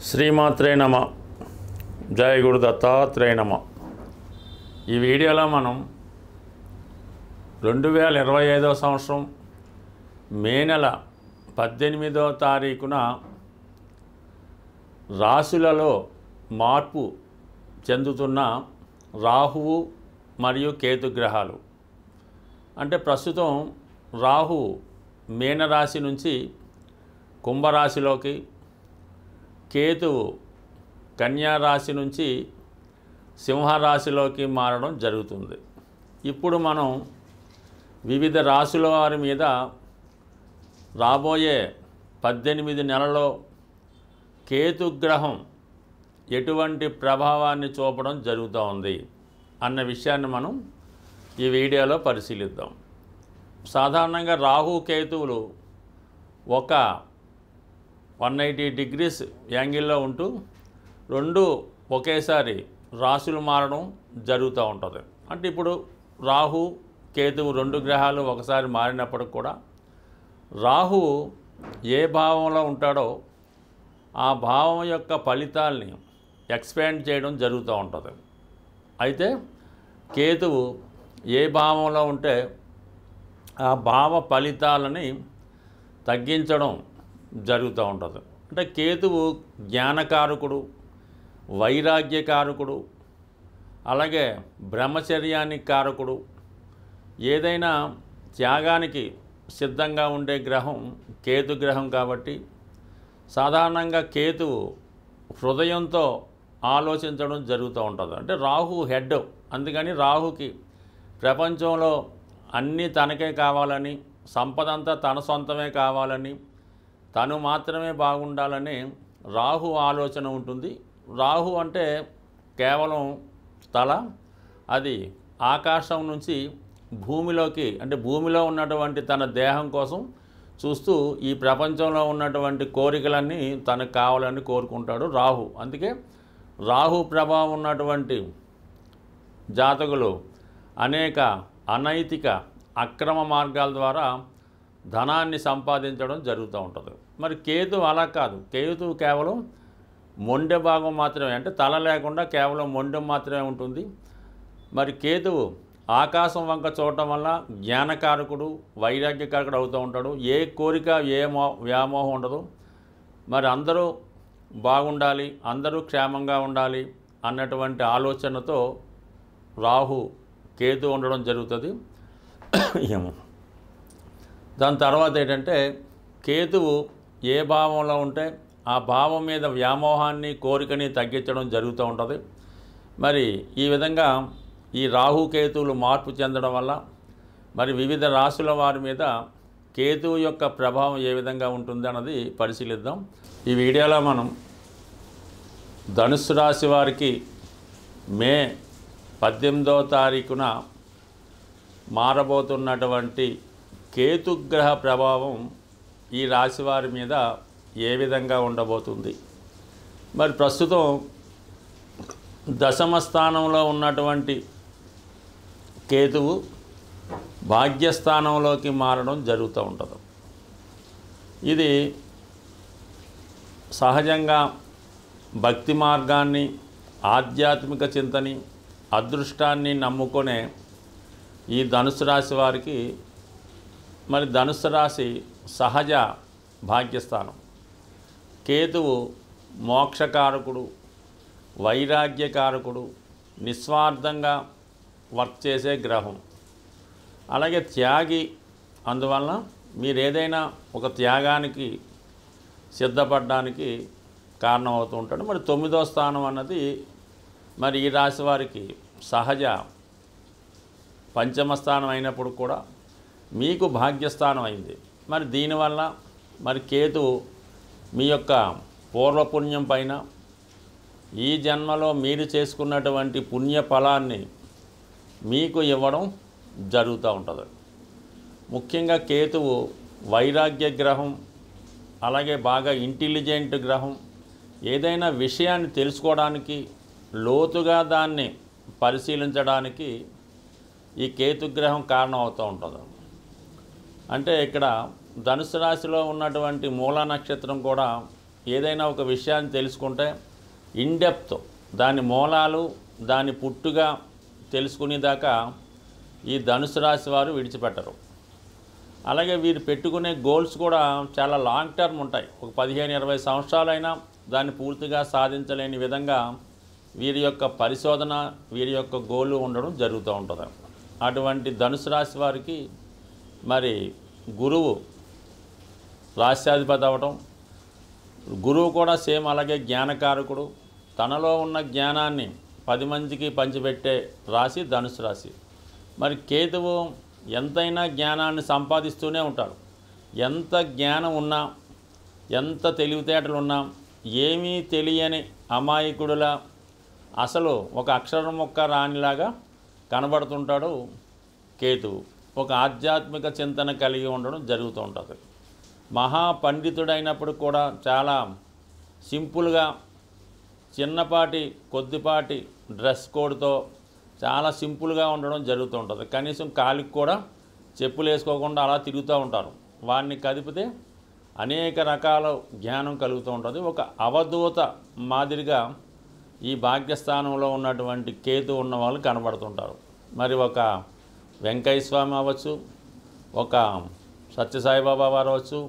శ్రీమాత్రే నమ. జయ గురు దత్తాత్రేయ నమ. ఈ వీడియోలో మనం 2025 సంవత్సరం మే నెల 18వ తారీఖున రాశులలో మార్పు చెందుతున్న రాహువు మరియు కేతు గ్రహాలు. అంటే ప్రస్తుతం రాహు మీనరాశి నుంచి కుంభరాశిలోకి, కేతువు కన్యారాశి నుంచి సింహరాశిలోకి మారడం జరుగుతుంది. ఇప్పుడు మనం వివిధ రాశుల వారి మీద రాబోయే 18 నెలల్లో కేతుగ్రహం ఎటువంటి ప్రభావాన్ని చూపడం జరుగుతూ ఉంది అన్న విషయాన్ని మనం ఈ వీడియోలో పరిశీలిద్దాం. సాధారణంగా రాహు కేతువులు ఒక 180 degrees యాంగిల్లో ఉంటూ రెండు ఒకేసారి రాశులు మారడం జరుగుతూ ఉంటుంది. అంటే ఇప్పుడు రాహు కేతువు రెండు గ్రహాలు ఒకసారి మారినప్పటికి కూడా రాహు ఏ భావంలో ఉంటాడో ఆ భావం యొక్క ఫలితాల్ని ఎక్స్పాండ్ చేయడం జరుగుతూ ఉంటుంది. అయితే కేతువు ఏ భావంలో ఉంటే ఆ భావ ఫలితాలని తగ్గించడం జరుగుతూ ఉంటుంది. అంటే కేతువు జ్ఞానకారకుడు, వైరాగ్యకారకుడు, అలాగే బ్రహ్మచర్యానికి కారకుడు. ఏదైనా త్యాగానికి సిద్ధంగా ఉండే గ్రహం కేతు గ్రహం కాబట్టి సాధారణంగా కేతువు హృదయంతో ఆలోచించడం జరుగుతూ ఉంటుంది. అంటే రాహు హెడ్, అందుకని రాహుకి ప్రపంచంలో అన్నీ తనకే కావాలని, సంపదంతా తన సొంతమే కావాలని, తను మాత్రమే బాగుండాలని రాహు ఆలోచన ఉంటుంది. రాహు అంటే కేవలం తల, అది ఆకాశం నుంచి భూమిలోకి, అంటే భూమిలో ఉన్నటువంటి తన దేహం కోసం చూస్తూ ఈ ప్రపంచంలో ఉన్నటువంటి కోరికలన్నీ తనకు కావాలని కోరుకుంటాడు రాహు. అందుకే రాహు ప్రభావం ఉన్నటువంటి జాతకులు అనేక అనైతిక అక్రమ మార్గాల ద్వారా ధనాన్ని సంపాదించడం జరుగుతూ ఉంటుంది. మరి కేతు అలా కాదు. కేతు కేవలం మొండె భాగం మాత్రమే, అంటే తల లేకుండా కేవలం మొండెం మాత్రమే ఉంటుంది. మరి కేతువు ఆకాశం వంక చూడటం వల్ల జ్ఞానకారకుడు, వైరాగ్యకారకుడు అవుతూ ఉంటాడు. ఏ కోరిక, వ్యామోహం ఉండదు. మరి అందరూ బాగుండాలి, అందరూ క్షేమంగా ఉండాలి అన్నటువంటి ఆలోచనతో రాహు కేతు ఉండడం జరుగుతుంది. దాని తర్వాత ఏంటంటే కేతువు ఏ భావంలో ఉంటే ఆ భావం మీద వ్యామోహాన్ని, కోరికని తగ్గించడం జరుగుతూ ఉంటుంది. మరి ఈ విధంగా ఈ రాహుకేతువులు మార్పు చెందడం వల్ల మరి వివిధ రాశుల వారి మీద కేతువు యొక్క ప్రభావం ఏ విధంగా ఉంటుంది అన్నది పరిశీలిద్దాం. ఈ వీడియోలో మనం ధనుస్సు రాశి వారికి మే 18వ తారీఖున మారబోతున్నటువంటి కేతుగ్రహ ప్రభావం ఈ రాశి వారి మీద ఏ విధంగా ఉండబోతుంది. మరి ప్రస్తుతం దశమ స్థానంలో ఉన్నటువంటి కేతువు భాగ్యస్థానంలోకి మారడం జరుగుతూ ఉంటుంది. ఇది సహజంగా భక్తి మార్గాన్ని, ఆధ్యాత్మిక చింతని, అదృష్టాన్ని నమ్ముకునే ఈ ధనుసు రాశి వారికి మరి ధనుసు రాశి సహజ భాగ్యస్థానం. కేతువు మోక్షకారకుడు, వైరాగ్యకారకుడు, నిస్వార్థంగా వర్క్ చేసే గ్రహం, అలాగే త్యాగి. అందువలన మీరు ఏదైనా ఒక త్యాగానికి సిద్ధపడడానికి కారణం అవుతూ ఉంటాడు. మరి 9వ స్థానం అన్నది మరి ఈ రాశి వారికి సహజ పంచమ స్థానం అయినప్పుడు కూడా మీకు భాగ్యస్థానం అయింది. మరి దీనివల్ల మరి కేతు మీ యొక్క పూర్వపుణ్యం పైన ఈ జన్మలో మీరు చేసుకున్నటువంటి పుణ్య ఫలాన్ని మీకు ఇవ్వడం జరుగుతూ ఉంటుంది. ముఖ్యంగా కేతువు వైరాగ్య గ్రహం, అలాగే బాగా ఇంటెలిజెంట్ గ్రహం. ఏదైనా విషయాన్ని తెలుసుకోవడానికి, లోతుగా దాన్ని పరిశీలించడానికి ఈ కేతుగ్రహం కారణం అవుతూ ఉంటుంది. అంటే ఇక్కడ ధనుసు రాశిలో ఉన్నటువంటి మూల నక్షత్రం కూడా ఏదైనా ఒక విషయాన్ని తెలుసుకుంటే ఇన్డెప్త్ దాని మూలాలు దాని పుట్టుగా తెలుసుకునేదాకా ఈ ధనుసు రాశి వారు విడిచిపెట్టరు. అలాగే వీరు పెట్టుకునే గోల్స్ కూడా చాలా లాంగ్ టర్మ్ ఉంటాయి. ఒక 15-20 సంవత్సరాలైనా దాన్ని పూర్తిగా సాధించలేని విధంగా వీరి యొక్క పరిశోధన వీరి యొక్క గోలు ఉండడం జరుగుతూ ఉంటుంది. అటువంటి ధనుసు రాశి వారికి మరి గురువు రాశ్యాధిపతి అవ్వటం, గురువు కూడా సేమ్ అలాగే జ్ఞానకారకుడు. తనలో ఉన్న జ్ఞానాన్ని 10 మందికి పంచిపెట్టే రాశి ధనుసు రాశి. మరి కేతువు ఎంతైనా జ్ఞానాన్ని సంపాదిస్తూనే ఉంటాడు. ఎంత జ్ఞానం ఉన్నా, ఎంత తెలివితేటలు ఉన్నా, ఏమీ తెలియని అమాయకుడులా అసలు ఒక అక్షరం మొక్క రానిలాగా కనబడుతుంటాడు కేతువు. ఒక ఆధ్యాత్మిక చింతన కలిగి ఉండడం జరుగుతూ ఉంటుంది. మహాపండితుడైనప్పుడు కూడా చాలా సింపుల్గా చిన్నపాటి కొద్దిపాటి డ్రెస్ కోడ్తో చాలా సింపుల్గా ఉండడం జరుగుతూ ఉంటుంది. కనీసం కాలికి కూడా చెప్పులు వేసుకోకుండా అలా తిరుగుతూ ఉంటారు. వాడిని కదిపితే అనేక రకాల జ్ఞానం కలుగుతూ ఉంటుంది. ఒక అవధూత మాదిరిగా ఈ భాగ్యస్థానంలో ఉన్నటువంటి కేతు ఉన్న వాళ్ళు కనబడుతుంటారు. మరి ఒక వెంకయ్య స్వామి అవ్వచ్చు, ఒక సత్యసాయిబాబా వారు అవ్వచ్చు,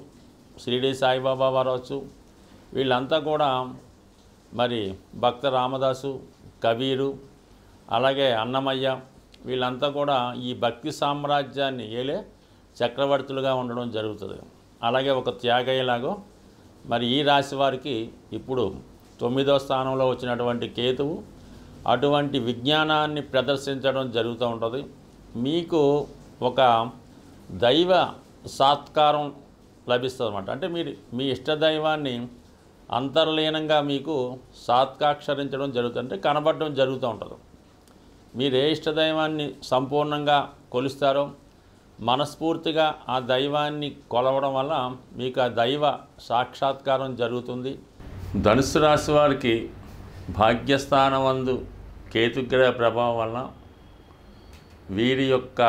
షిరిడి సాయిబాబా వారు అవ్వచ్చు, వీళ్ళంతా కూడా మరి భక్త రామదాసు, కబీరు, అలాగే అన్నమయ్య, వీళ్ళంతా కూడా ఈ భక్తి సామ్రాజ్యాన్ని ఏలే చక్రవర్తులుగా ఉండడం జరుగుతుంది. అలాగే ఒక త్యాగయ్యలాగో మరి ఈ రాశి వారికి ఇప్పుడు 9వ స్థానంలో వచ్చినటువంటి కేతువు అటువంటి విజ్ఞానాన్ని ప్రదర్శించడం జరుగుతూ ఉంటుంది. మీకు ఒక దైవ సాత్కారం లభిస్తుంది అన్నమాట. అంటే మీరు మీ ఇష్టదైవాన్ని అంతర్లీనంగా మీకు సాత్కాక్షరించడం జరుగుతుంది, అంటే కనబడడం జరుగుతూ ఉంటుంది. మీరు ఏ ఇష్టదైవాన్ని సంపూర్ణంగా కొలుస్తారో మనస్ఫూర్తిగా ఆ దైవాన్ని కొలవడం వల్ల మీకు ఆ దైవ సాక్షాత్కారం జరుగుతుంది. ధనుసు రాశి వారికి భాగ్యస్థానమందు కేతుగ్రహ ప్రభావం వలన వీరి యొక్క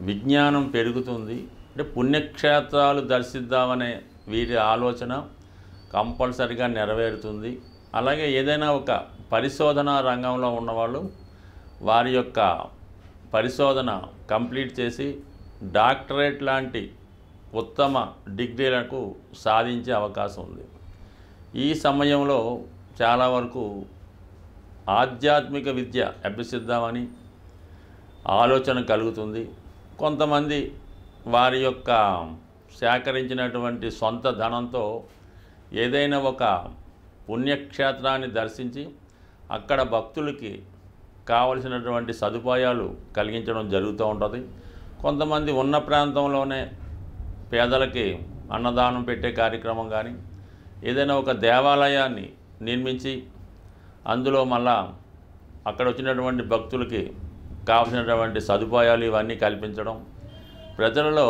విజ్ఞానం పెరుగుతుంది. అంటే పుణ్యక్షేత్రాలు దర్శిద్దామనే వీరి ఆలోచన కంపల్సరిగా నెరవేరుతుంది. అలాగే ఏదైనా ఒక పరిశోధన రంగంలో ఉన్నవాళ్ళు వారి యొక్క పరిశోధన కంప్లీట్ చేసి డాక్టరేట్ లాంటి ఉత్తమ డిగ్రీలకు సాధించే అవకాశం ఉంది. ఈ సమయంలో చాలా వరకు ఆధ్యాత్మిక విద్య అభ్యసిద్దామని ఆలోచన కలుగుతుంది. కొంతమంది వారి యొక్క సేకరించినటువంటి సొంత ధనంతో ఏదైనా ఒక పుణ్యక్షేత్రాన్ని దర్శించి అక్కడ భక్తులకి కావలసినటువంటి సదుపాయాలు కలిగించడం జరుగుతూ ఉంటుంది. కొంతమంది ఉన్న ప్రాంతంలోనే పేదలకి అన్నదానం పెట్టే కార్యక్రమం కానీ ఏదైనా ఒక దేవాలయాన్ని నిర్మించి అందులో మళ్ళా అక్కడ వచ్చినటువంటి భక్తులకి కావలసినటువంటి సదుపాయాలు ఇవన్నీ కల్పించడం, ప్రజలలో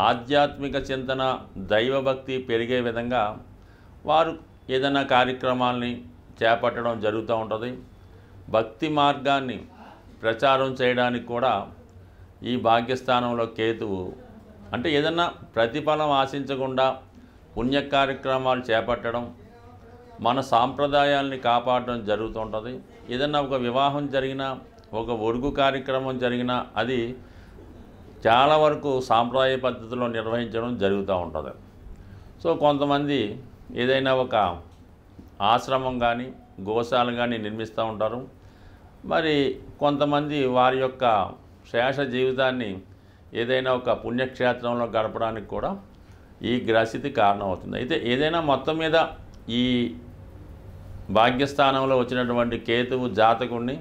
ఆధ్యాత్మిక చింతన దైవభక్తి పెరిగే విధంగా వారు ఏదైనా కార్యక్రమాల్ని చేపట్టడం జరుగుతూ ఉంటుంది. భక్తి మార్గాన్ని ప్రచారం చేయడానికి కూడా ఈ భాగ్యస్థానంలో కేతువు, అంటే ఏదన్నా ప్రతిఫలం ఆశించకుండా పుణ్య కార్యక్రమాలు చేపట్టడం, మన సాంప్రదాయాల్ని కాపాడడం జరుగుతుంటుంది. ఏదన్నా ఒక వివాహం జరిగినా, ఒక ఒడుగు కార్యక్రమం జరిగినా అది చాలా వరకు సాంప్రదాయ పద్ధతిలో నిర్వహించడం జరుగుతూ ఉంటుంది. సో కొంతమంది ఏదైనా ఒక ఆశ్రమం కానీ గోశాల కానీ నిర్మిస్తూ ఉంటారు. మరి కొంతమంది వారి యొక్క శేష జీవితాన్ని ఏదైనా ఒక పుణ్యక్షేత్రంలో గడపడానికి కూడా ఈ గ్రహస్థితి కారణమవుతుంది. అయితే ఏదైనా మొత్తం మీద ఈ భాగ్యస్థానంలో వచ్చినటువంటి కేతువు జాతకుడిని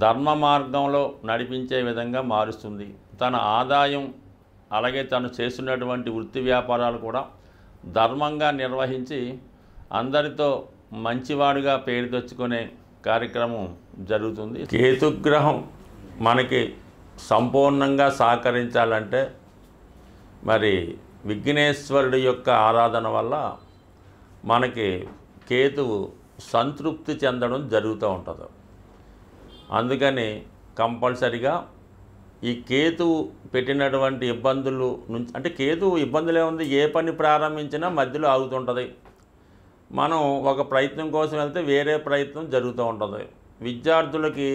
ధర్మ మార్గంలో నడిపించే విధంగా మారుస్తుంది. తన ఆదాయం అలాగే తను చేస్తున్నటువంటి వృత్తి వ్యాపారాలు కూడా ధర్మంగా నిర్వహించి అందరితో మంచివాడుగా పేరు తెచ్చుకునే కార్యక్రమం జరుగుతుంది. కేతుగ్రహం మనకి సంపూర్ణంగా సహకరించాలంటే మరి విఘ్నేశ్వరుడి యొక్క ఆరాధన వల్ల మనకి కేతువు సంతృప్తి చెందడం జరుగుతూ ఉంటుంది. అందుకని కంపల్సరిగా ఈ కేతువు పెట్టినటువంటి ఇబ్బందులు నుంచి, అంటే కేతువు ఇబ్బందులే ఉంది, ఏ పని ప్రారంభించినా మధ్యలో ఆగుతుంటుంది. మనం ఒక ప్రయత్నం కోసం వెళ్తే వేరే ప్రయత్నం జరుగుతూ ఉంటుంది. విద్యార్థులకి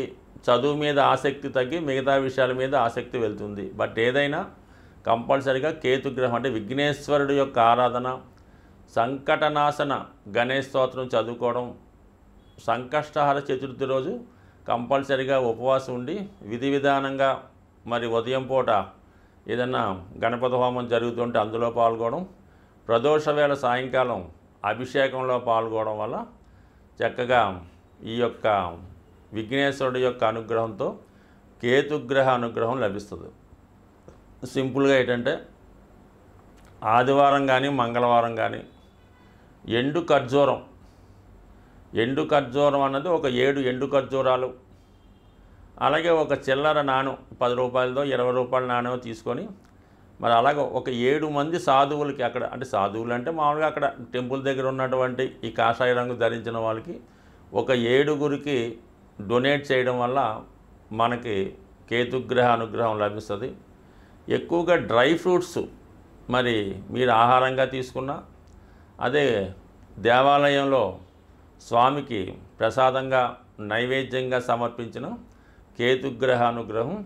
చదువు మీద ఆసక్తి తగ్గి మిగతా విషయాల మీద ఆసక్తి వెళ్తుంది. బట్ ఏదైనా కంపల్సరిగా కేతుగ్రహం అంటే విఘ్నేశ్వరుడి యొక్క ఆరాధన, సంకటనాశన గణేష్ స్తోత్రం చదువుకోవడం, సంకష్టహర చతుర్థి రోజు కంపల్సరిగా ఉపవాసం ఉండి విధి విధానంగా మరి ఉదయం పూట ఏదన్నా గణపతి హోమం జరుగుతుంటే అందులో పాల్గొనడం, ప్రదోష వేళ సాయంకాలం అభిషేకంలో పాల్గొనడం వల్ల చక్కగా ఈ యొక్క విఘ్నేశ్వరుడి యొక్క అనుగ్రహంతో కేతుగ్రహ అనుగ్రహం లభిస్తుంది. సింపుల్గా ఏంటంటే ఆదివారం కానీ మంగళవారం కానీ ఎండు ఖర్జూరం అన్నది ఒక 7 ఎండు ఖర్జూరాలు, అలాగే ఒక చిల్లర నాణం 10 రూపాయలదో 20 రూపాయల నాణ్యం తీసుకొని మరి అలాగే ఒక 7 మంది సాధువులకి అక్కడ, అంటే సాధువులు అంటే మామూలుగా అక్కడ టెంపుల్ దగ్గర ఉన్నటువంటి ఈ కాషాయ రంగు ధరించిన వాళ్ళకి ఒక 7గురికి డొనేట్ చేయడం వల్ల మనకి కేతుగ్రహ అనుగ్రహం లభిస్తుంది. ఎక్కువగా డ్రై ఫ్రూట్స్ మరి మీరు ఆహారంగా తీసుకున్నా, అదే దేవాలయంలో స్వామికి ప్రసాదంగా నైవేద్యంగా సమర్పించిన కేతుగ్రహ అనుగ్రహం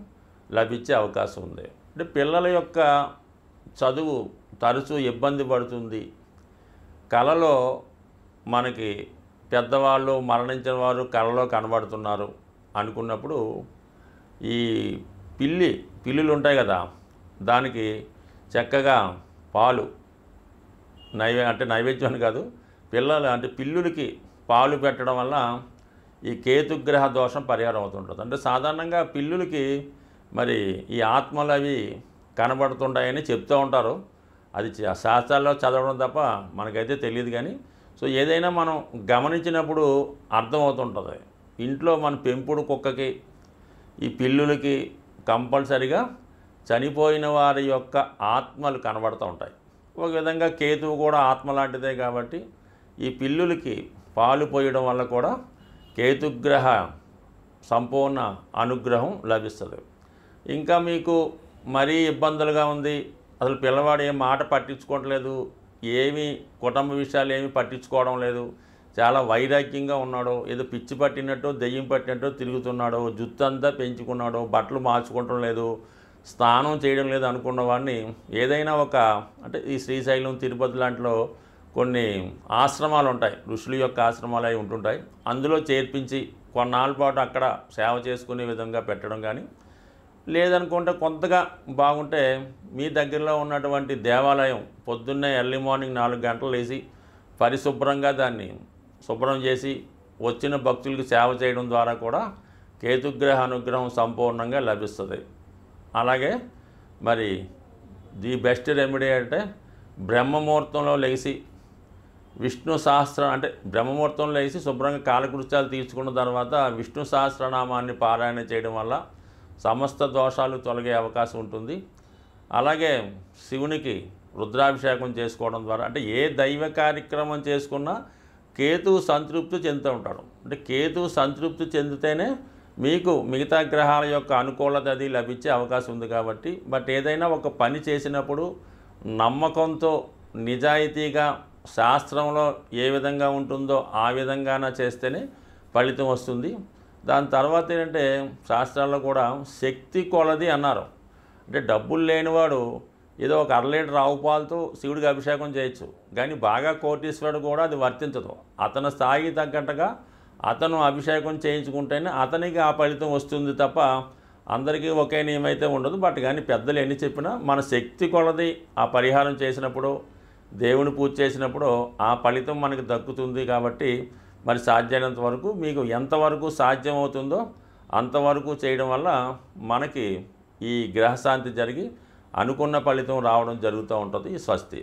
లభించే అవకాశం ఉంది. అంటే పిల్లల యొక్క చదువు తరచూ ఇబ్బంది పడుతుంది, కలలో మనకి పెద్దవాళ్ళు మరణించిన వారు కలలో కనబడుతున్నారు అనుకున్నప్పుడు ఈ పిల్లులు ఉంటాయి కదా, దానికి చక్కగా పాలు అంటే నైవేద్యం అని కాదు, పిల్లులకి పాలు పెట్టడం వల్ల ఈ కేతుగ్రహ దోషం పరిహారం అవుతుంటుంది. అంటే సాధారణంగా పిల్లులకి మరి ఈ ఆత్మలు అవి కనబడుతుంటాయని చెప్తూ ఉంటారు. అది శాస్త్రాల్లో చదవడం తప్ప మనకైతే తెలియదు. కానీ సో ఏదైనా మనం గమనించినప్పుడు అర్థమవుతుంటుంది. ఇంట్లో మన పెంపుడు కుక్కకి ఈ పిల్లులకి కంపల్సరిగా చనిపోయిన వారి యొక్క ఆత్మలు కనబడుతూ ఉంటాయి. ఒక విధంగా కేతువు కూడా ఆత్మ లాంటిదే కాబట్టి ఈ పిల్లులకి పాలు పోయడం వల్ల కూడా కేతుగ్రహ సంపూర్ణ అనుగ్రహం లభిస్తుంది. ఇంకా మీకు మరీ ఇబ్బందులుగా ఉంది, అసలు పిల్లవాడు ఏం మాట పట్టించుకోవట్లేదు, ఏమీ కుటుంబ విషయాలు ఏమీ పట్టించుకోవడం లేదు, చాలా వైరాగ్యంగా ఉన్నాడు, ఏదో పిచ్చి పట్టినట్టు దెయ్యం పట్టినట్టు తిరుగుతున్నాడు, జుత్తు అంతా పెంచుకున్నాడు, బట్టలు మార్చుకోవటం లేదు, స్నానం చేయడం లేదు అనుకున్న వాడిని ఏదైనా ఒక అంటే ఈ శ్రీశైలం తిరుపతి లాంటిలో కొన్ని ఆశ్రమాలు ఉంటాయి, ఋషుల యొక్క ఆశ్రమాలు అవి ఉంటుంటాయి, అందులో చేర్పించి కొన్నాళ్ళ పాటు అక్కడ సేవ చేసుకునే విధంగా పెట్టడం కానీ, లేదనుకుంటే కొంతగా బాగుంటే మీ దగ్గరలో ఉన్నటువంటి దేవాలయం పొద్దున్నే ఎర్లీ మార్నింగ్ 4 గంటలు లేచి పరిశుభ్రంగా దాన్ని శుభ్రం చేసి వచ్చిన భక్తులకు సేవ చేయడం ద్వారా కూడా కేతుగ్రహ అనుగ్రహం సంపూర్ణంగా లభిస్తుంది. అలాగే మరి ది బెస్ట్ రెమెడీ అంటే బ్రహ్మముహూర్తంలో లేచి విష్ణు సహస్రం అంటే బ్రహ్మముహూర్తంలో లేచి శుభ్రంగా కాలకృత్యాలు తీర్చుకున్న తర్వాత విష్ణు సహస్రనామాన్ని పారాయణ చేయడం వల్ల సమస్త దోషాలు తొలగే అవకాశం ఉంటుంది. అలాగే శివునికి రుద్రాభిషేకం చేసుకోవడం ద్వారా అంటే ఏ దైవ కార్యక్రమం చేసుకున్నా కేతువు సంతృప్తి చెందుతూ ఉంటాడు. అంటే కేతువు సంతృప్తి చెందితేనే మీకు మిగతా గ్రహాల యొక్క అనుకూలత అది లభించే అవకాశం ఉంది కాబట్టి, బట్ ఏదైనా ఒక పని చేసినప్పుడు నమ్మకంతో నిజాయితీగా శాస్త్రంలో ఏ విధంగా ఉంటుందో ఆ విధంగానే చేస్తేనే ఫలితం వస్తుంది. దాని తర్వాత ఏంటంటే శాస్త్రాల్లో కూడా శక్తి కొలది అన్నారు. అంటే డబ్బులు లేనివాడు ఏదో ఒక 1/2 లీటర్ ఆవు పాలతో శివుడికి అభిషేకం చేయొచ్చు, కానీ బాగా కోటీశ్వరుడు కూడా అది వర్తించదు. అతని స్థాయికి తగ్గట్టుగా అతను అభిషేకం చేయించుకుంటేనే అతనికి ఆ ఫలితం వస్తుంది తప్ప అందరికీ ఒకే నియమైతే ఉండదు. బట్ కానీ పెద్దలు ఎన్ని చెప్పినా మన శక్తి కొలది ఆ పరిహారం చేసినప్పుడు, దేవుని పూజ చేసినప్పుడు ఆ ఫలితం మనకి దక్కుతుంది. కాబట్టి మరి సాధ్యమైనంత వరకు మీకు ఎంతవరకు సాధ్యమవుతుందో అంతవరకు చేయడం వల్ల మనకి ఈ గ్రహశాంతి జరిగి అనుకున్న ఫలితం రావడం జరుగుతూ ఉంటుంది. స్వస్తి.